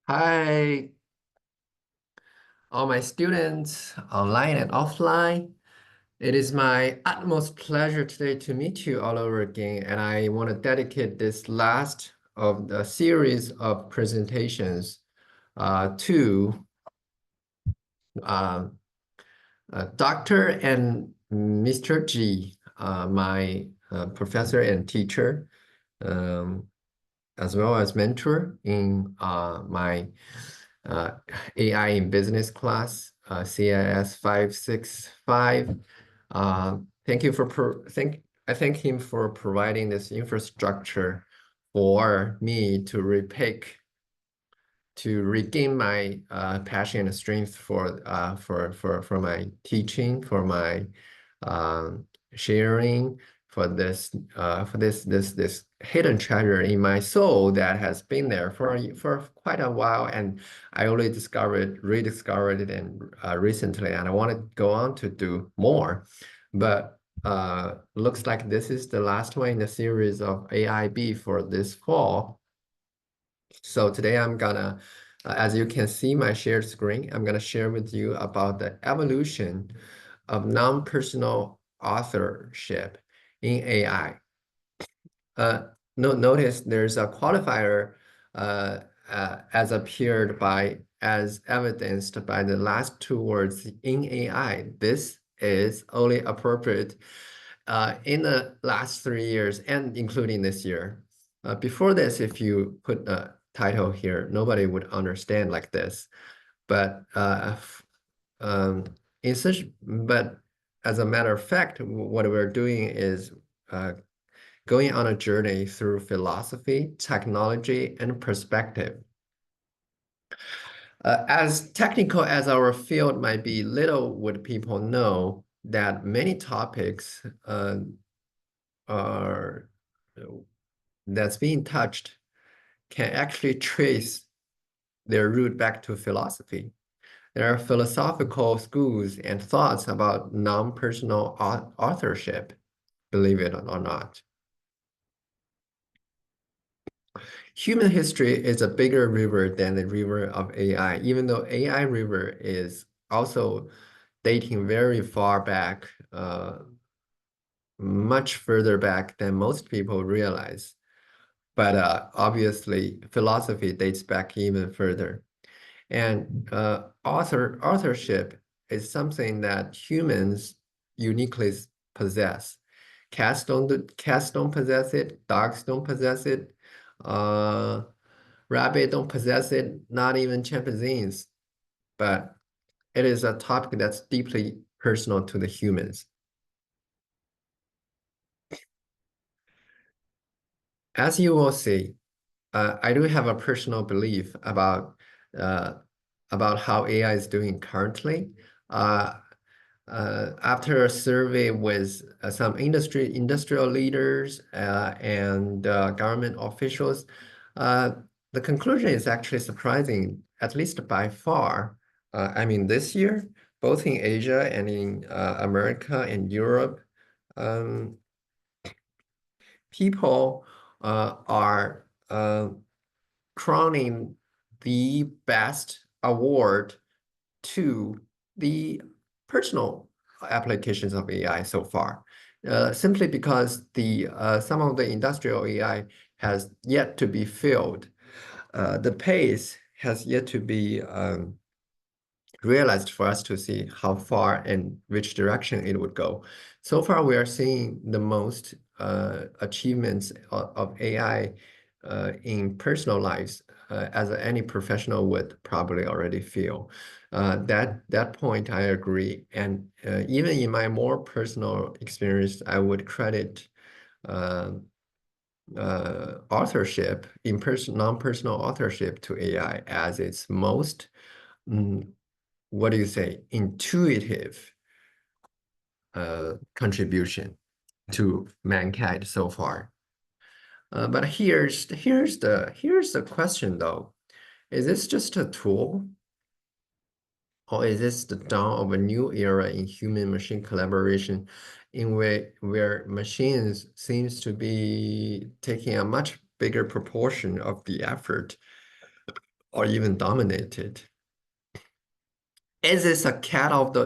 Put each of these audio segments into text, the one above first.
Hi, all my students, online and offline. It is my utmost pleasure today to meet you all over again, and I want to dedicate this last of the series of presentations to uh, Dr. and Mr. G, my professor and teacher, um, as well as mentor in my uh, AI in business class, CIS 565. Thank you for I thank him for providing this infrastructure for me to regain my passion and strength for my teaching, for my sharing, for this hidden treasure in my soul that has been there for quite a while, and I only rediscovered it, and recently, and I want to go on to do more, but looks like this is the last one in the series of AIB for this fall. So today I'm gonna, as you can see my shared screen, I'm gonna share with you about the evolution of non-personal authorship in AI. Notice there's a qualifier as appeared by, as evidenced by the last two words in AI. This is only appropriate in the last 3 years and including this year. Before this, if you put a title here, nobody would understand like this. But in such, but as a matter of fact, what we're doing is going on a journey through philosophy, technology, and perspective. As technical as our field might be, little would people know that many topics are that's being touched can actually trace their root back to philosophy. There are philosophical schools and thoughts about non-personal authorship, believe it or not. Human history is a bigger river than the river of AI, even though AI river is also dating very far back, much further back than most people realize. But obviously, philosophy dates back even further. And authorship is something that humans uniquely possess. Cats don't possess it, dogs don't possess it, uh, rabbit don't possess it, not even chimpanzees. But it is a topic that's deeply personal to the humans. As you will see, I do have a personal belief uh, about how AI is doing currently. After a survey with some industrial leaders and government officials, uh, the conclusion is actually surprising, at least by far. I mean, this year, both in Asia and in America and Europe, um, people are crowning the best award to the personal applications of AI so far, simply because the some of the industrial AI has yet to be filled. The pace has yet to be realized for us to see how far and which direction it would go. So far, we are seeing the most achievements of AI in personal lives, as any professional would probably already feel. That point, I agree. And even in my more personal experience, I would credit uh, authorship, non-personal authorship to AI as its most mm, what do you say, intuitive contribution to mankind so far. But here's the question though. Is this just a tool, or is this the dawn of a new era in human-machine collaboration in where machines seems to be taking a much bigger proportion of the effort or even dominated. Is this a cat out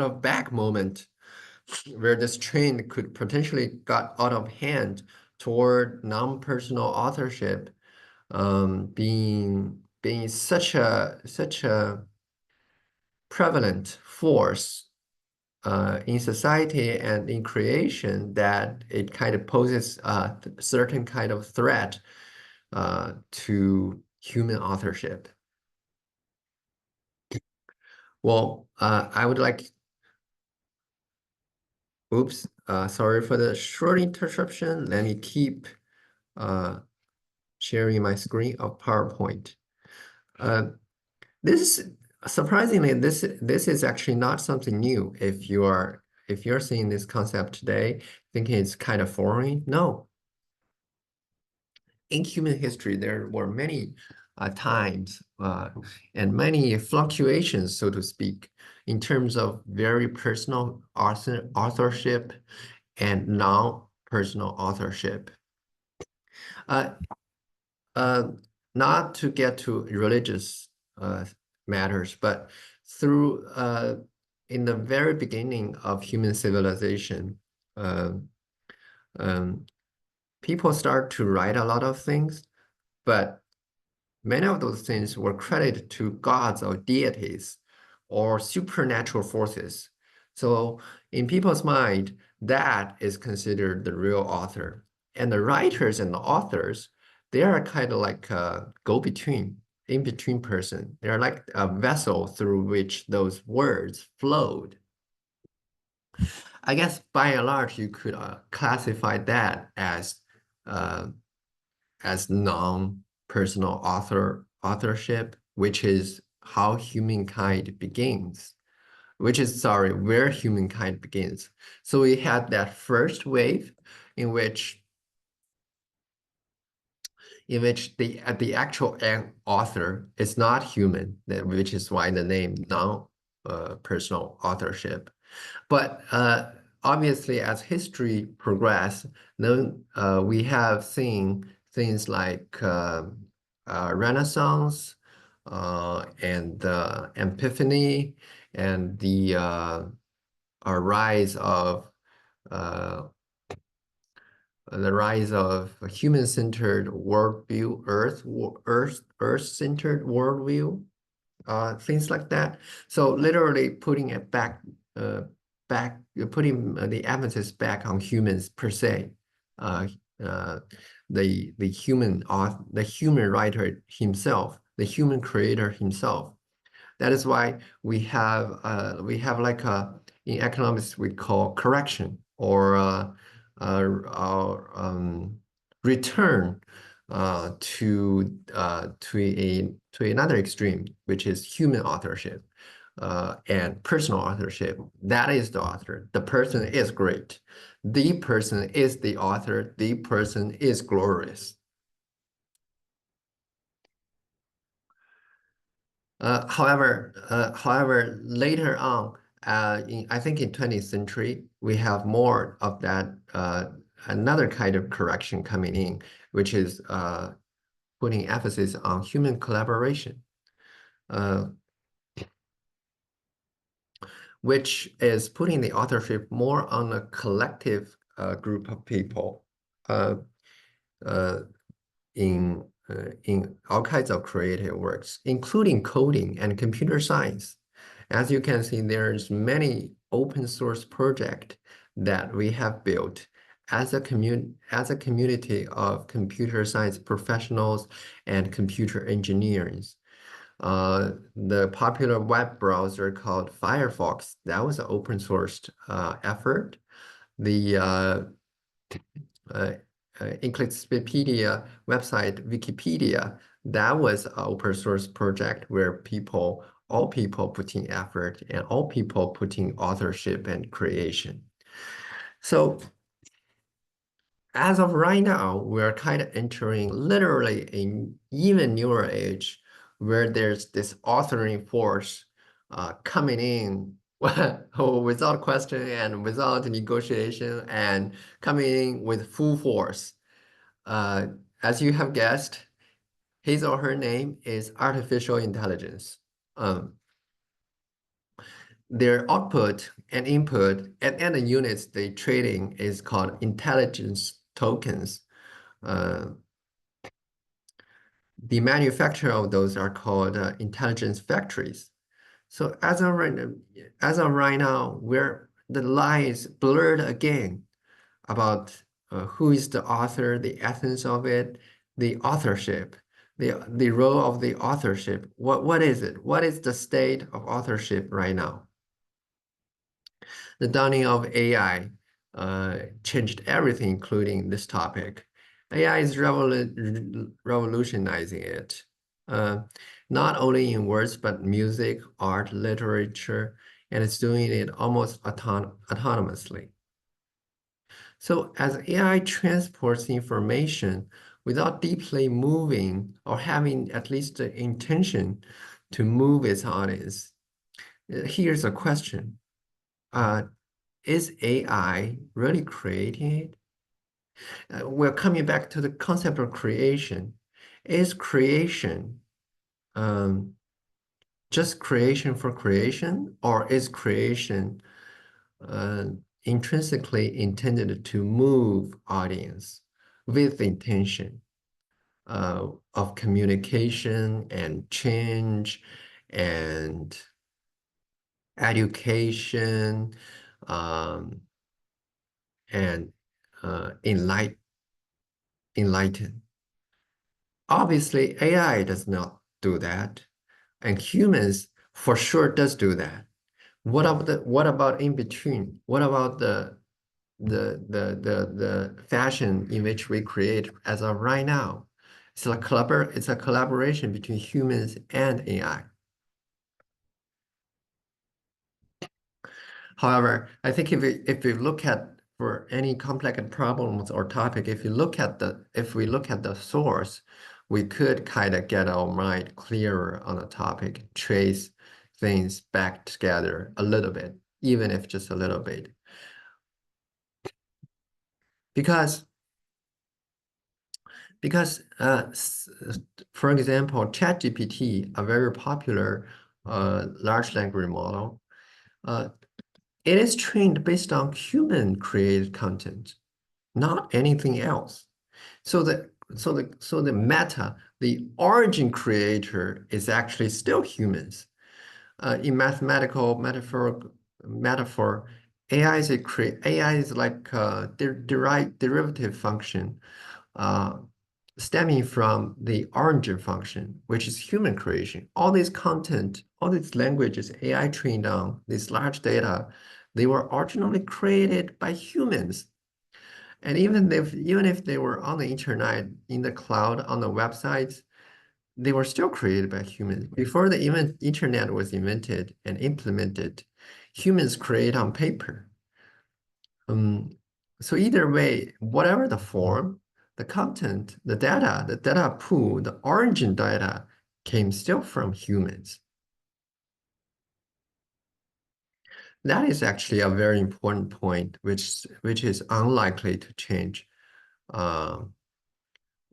of bag moment where this trend could potentially got out of hand toward non-personal authorship being such a prevalent force in society and in creation that it kind of poses a certain kind of threat to human authorship. Well, I would like, oops, sorry for the short interruption. Let me keep sharing my screen of PowerPoint. Uh, this surprisingly, this is actually not something new. If you're seeing this concept today, thinking it's kind of foreign, no. In human history, there were many times and many fluctuations, so to speak, in terms of very personal authorship and non-personal authorship. Uh, uh, Not to get to religious matters, but through in the very beginning of human civilization, uh, um, people start to write a lot of things, but many of those things were credited to gods or deities or supernatural forces. So in people's mind, that is considered the real author. And the writers and the authors, they are kind of like a go-between, in-between person. They're like a vessel through which those words flowed. I guess by and large, you could classify that uh, as non-personal authorship, which is how humankind begins, which is, sorry, where humankind begins. So we had that first wave in which the actual author is not human, which is why the name non-personal authorship. But obviously, as history progressed, then we have seen things like Renaissance and Epiphany and the rise of uh, a human-centered worldview, Earth-centered worldview, things like that. So literally putting it uh, putting the emphasis back on humans per se. Uh, uh, the human writer himself, the human creator himself. That is why we have like in economics we call correction or return to another extreme, which is human authorship and personal authorship. That is the author. The person is great. The person is the author. The person is glorious. However, later on, I think in 20th century, we have more of that another kind of correction coming in, which is putting emphasis on human collaboration, uh, which is putting the authorship more on a collective group of people uh, uh, in all kinds of creative works, including coding and computer science. As you can see, there's many open source projects that we have built as a community of computer science professionals and computer engineers. The popular web browser called Firefox, that was an open sourced effort. The uh, encyclopedia website, Wikipedia, that was an open source project where all people putting effort and all people putting authorship and creation. So as of right now, we're kind of entering literally an even newer age where there's this authoring force coming in without question and without negotiation and coming in with full force. Uh, as you have guessed, his or her name is artificial intelligence. Um, their output and input and the units they trading is called intelligence tokens. Uh, the manufacturer of those are called intelligence factories. So as of right now, where the line is blurred again about who is the author, the essence of it, the authorship, the role of the authorship. What is it? What is the state of authorship right now? The dawning of AI changed everything, including this topic. AI is revolutionizing it, uh, not only in words, but music, art, literature, and it's doing it almost autonomously. So as AI transports information without deeply moving or having at least the intention to move its audience, here's a question. Uh, is AI really creating it? We're coming back to the concept of creation. Is creation um, just creation for creation, or is creation uh, intrinsically intended to move audience with intention of communication and change and education um, and enlighten. Obviously, AI does not do that, and humans for sure does do that. What about in between? What about the fashion in which we create as of right now? It's a collaboration between humans and AI. However, I think if we look at for any complex problems or topic, if we look at the source, we could kind of get our mind clearer on the topic, trace things back together a little bit, even if just a little bit. Because because for example, ChatGPT, a very popular large language model, uh, it is trained based on human created content, not anything else. So the meta, the origin creator is actually still humans. In mathematical metaphor, AI is like a derivative function uh, stemming from the origin function, which is human creation. All this content, all these languages AI trained on, this large data, they were originally created by humans. And even if they were on the internet, in the cloud, on the websites, they were still created by humans. Before the internet was invented and implemented, humans create on paper. Um, so either way, whatever the form, the content, the data pool, the origin data came still from humans. That is actually a very important point, which is unlikely to change uh,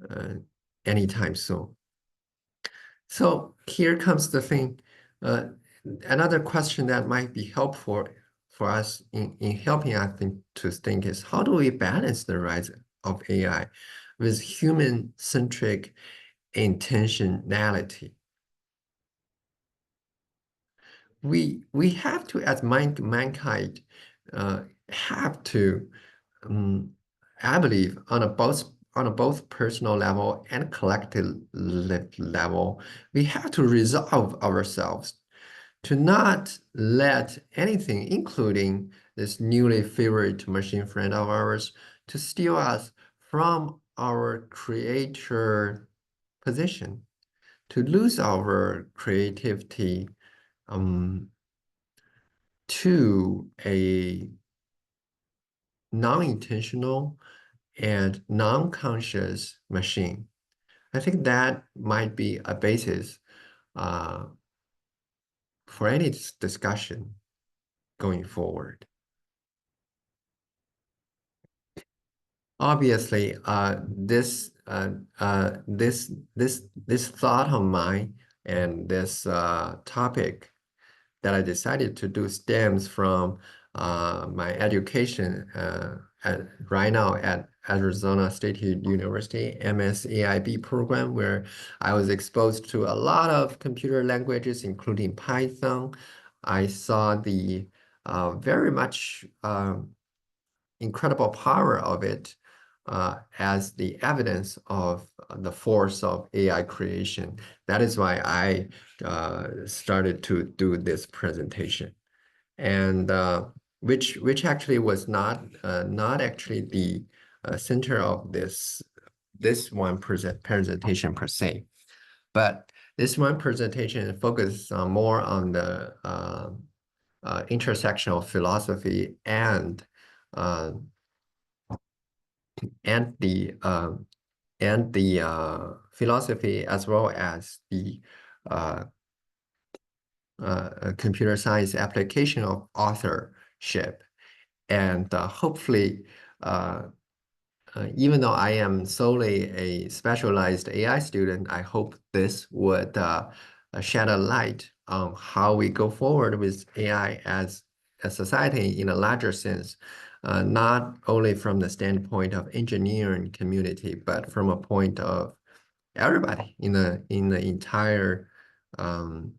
uh, anytime soon. So here comes the thing. Another question that might be helpful for us in helping us to think is how do we balance the rise of AI with human-centric intentionality? We have to, as mankind, have to I believe on a both personal level and collective level, we have to resolve ourselves to not let anything, including this newly favorite machine friend of ours, to steal us from our creator position, to lose our creativity to a non-intentional and non-conscious machine. I think that might be a basis uh, for any discussion going forward. Obviously, this thought of mine and this topic that I decided to do stems from my education right now at Arizona State University MSAIB program, where I was exposed to a lot of computer languages, including Python. I saw the very much incredible power of it as the evidence of the force of AI creation. That is why I started to do this presentation, and which actually was not actually the center of this one presentation per se, but this one presentation focuses more on the intersectional philosophy uh, and the philosophy as well as the uh, computer science application of authorship. And hopefully, uh, even though I am solely a specialized AI student, I hope this would shed a light on how we go forward with AI as a society in a larger sense, not only from the standpoint of engineering community, but from a point of everybody in the entire um,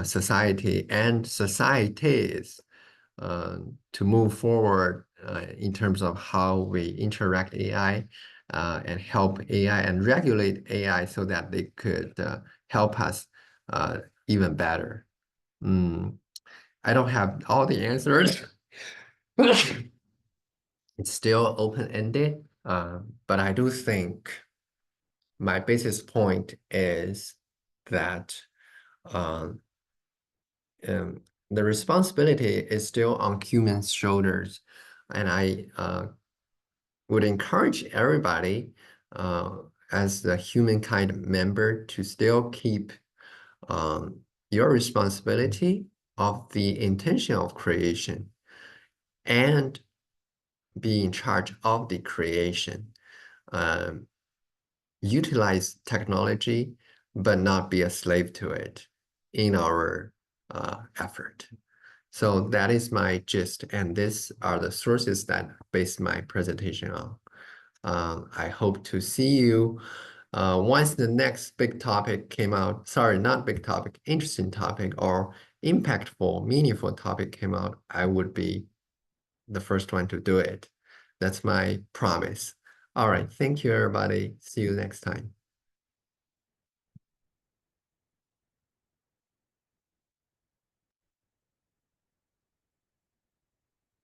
society and societies to move forward in terms of how we interact AI and help AI and regulate AI so that they could help us even better. Mm, I don't have all the answers. It's still open-ended, but I do think my basis point is that um, um, the responsibility is still on humans' shoulders. And I would encourage everybody as the humankind member to still keep um, your responsibility of the intention of creation and be in charge of the creation. Um, Utilize technology, but not be a slave to it in our effort. So that is my gist, and these are the sources that I based my presentation on. I hope to see you once the next big topic came out. Sorry, not big topic, interesting topic or impactful, meaningful topic came out. I would be the first one to do it. That's my promise. All right, thank you, everybody. See you next time.